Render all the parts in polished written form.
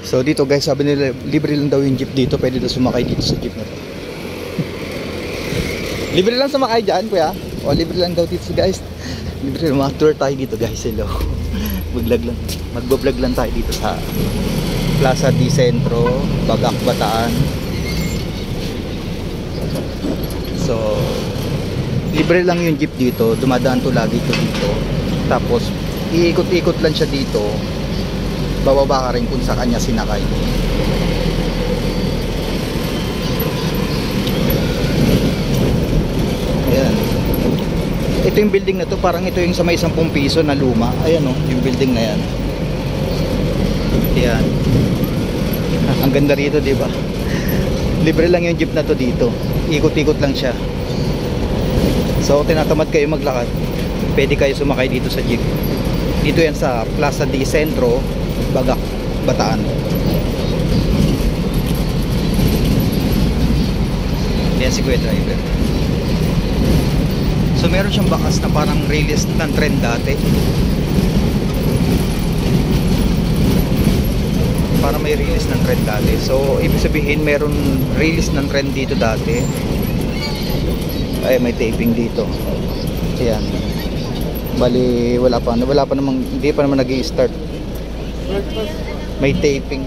So dito guys, sabi nila libre lang daw yung jeep dito. Pwede daw sumakay dito sa jeep na to. Libre lang sumakay dyan kuya. O libre lang daw dito guys. Libre lang, tour tayo dito guys. Hello. Magbablog lang tayo dito sa Plaza di Centro, Bagak, Bataan. So libre lang yung jeep dito. Dumadaan to lagi to dito. Tapos iikot-ikot lang siya dito. Bababa ka rin kung sa kanya sinakay. Ayan. Ito yung building na to, parang ito yung sa may 10 piso na luma. Ayan o, yung building na yan. Ayan. Ang ganda rito, diba? Libre lang yung jeep na to dito. Ikot-ikot lang siya. So tinatamad kayo maglakad, pwede kayo sumakay dito sa jeep. Dito yan sa Plaza di Centro, Bagak, Bataan. Yan si Kuya Driver. So meron siyang bakas na parang release ng trend dati. Para may release ng trend dati. So ibig sabihin meron release ng trend dito dati. Ay, may taping dito. Ayan. Bali wala pa namang, hindi pa naman nag-i-start. May taping.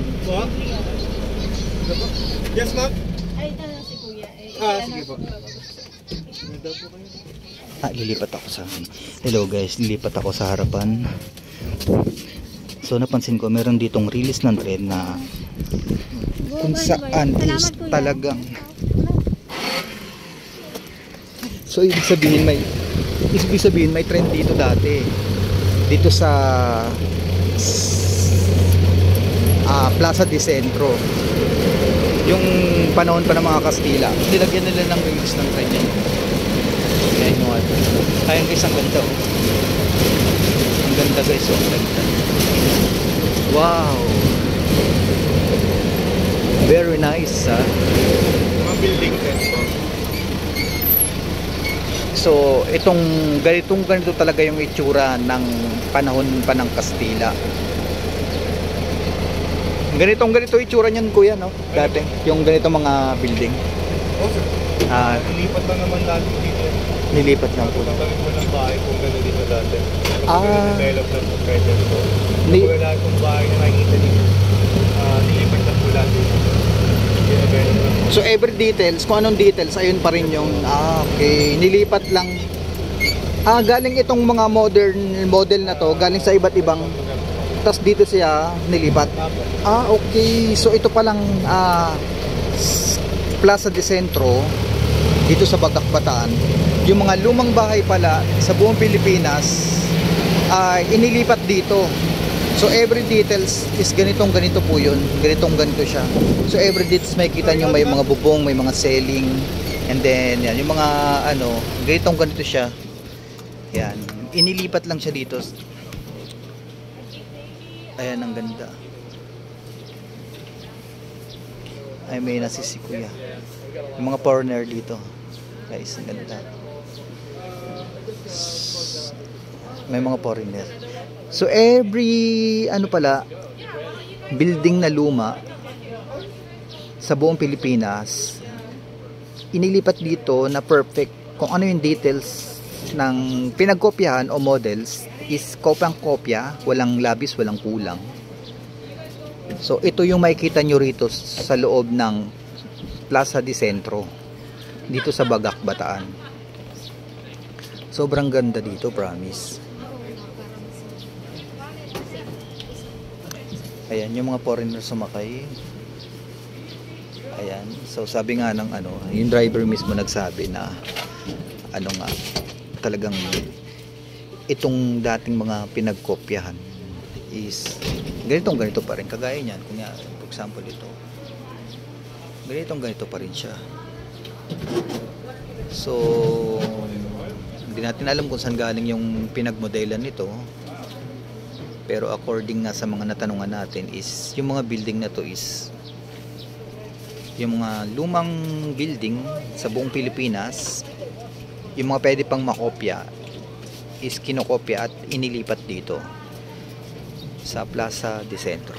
Yes, ma'am. Ay, ito na si Kuya. Sige po. Lilipat ako sa hello guys, lilipat ako sa harapan. So napansin ko meron ditong release ng trend na kung saan is talagang, so ibig sabihin may trend dito dati dito sa Plaza di Centro, yung panahon pa ng mga Kastila. Nilagyan nila ng release ng trend yan. Ayan yung ano. Ayan guys, ang ganda oh. Ang ganda guys oh, ang ganda. Wow, very nice ha. Mga building trend po. So itong ganito talaga yung itsura ng panahon pa ng Kastila. Ganito itsura niyan kuya no? Dati yung ganito mga building. Oh sir. Nilipat lang naman natin dito. Nilipat lang po. Tatawid mo ng bahay kung gano'n dito dati. Develop lang po kayo dito. Kung wala itong bahay na nakikita dito, nilipat lang po natin. So every details, kung anong details, ayun pa rin yung okay, nilipat lang. Galing itong mga model na to, galing sa iba't ibang, tas dito siya nilipat. Okay, so ito palang Plaza di Centro dito sa Bagak, Bataan. Yung mga lumang bahay pala sa buong Pilipinas inilipat dito. So every details is ganito po yun. Ganito siya. So every details makikita nyo may mga bubong, may mga ceiling, and then yan, yung mga ganito siya. Yan, inilipat lang siya dito. Ayan, ang ganda. Ay, may nasisi kuya. Yung mga foreigner dito. Guys, ang ganda. May mga foreigner. So every building na luma sa buong Pilipinas, inilipat dito na perfect. Kung ano yung details ng pinagkopyahan o models is kopyang-kopya, walang labis, walang kulang. So ito yung makikita nyo rito sa loob ng Plaza di Centro dito sa Bagak, Bataan. Sobrang ganda dito, promise. Ayan, yung mga foreigner sumakay. Ayan, so sabi nga ng yung driver mismo nagsabi na talagang itong dating mga pinagkopyahan is ganito pa rin, kagaya niyan. Kung for example ito, ganito pa rin siya. So hindi natin alam kung saan galing yung pinagmodelan nito, pero according nga sa mga natanungan natin is yung mga building na to is yung mga lumang building sa buong Pilipinas, yung mga pwede pang makopya is kinokopya at inilipat dito sa Plaza di Centro.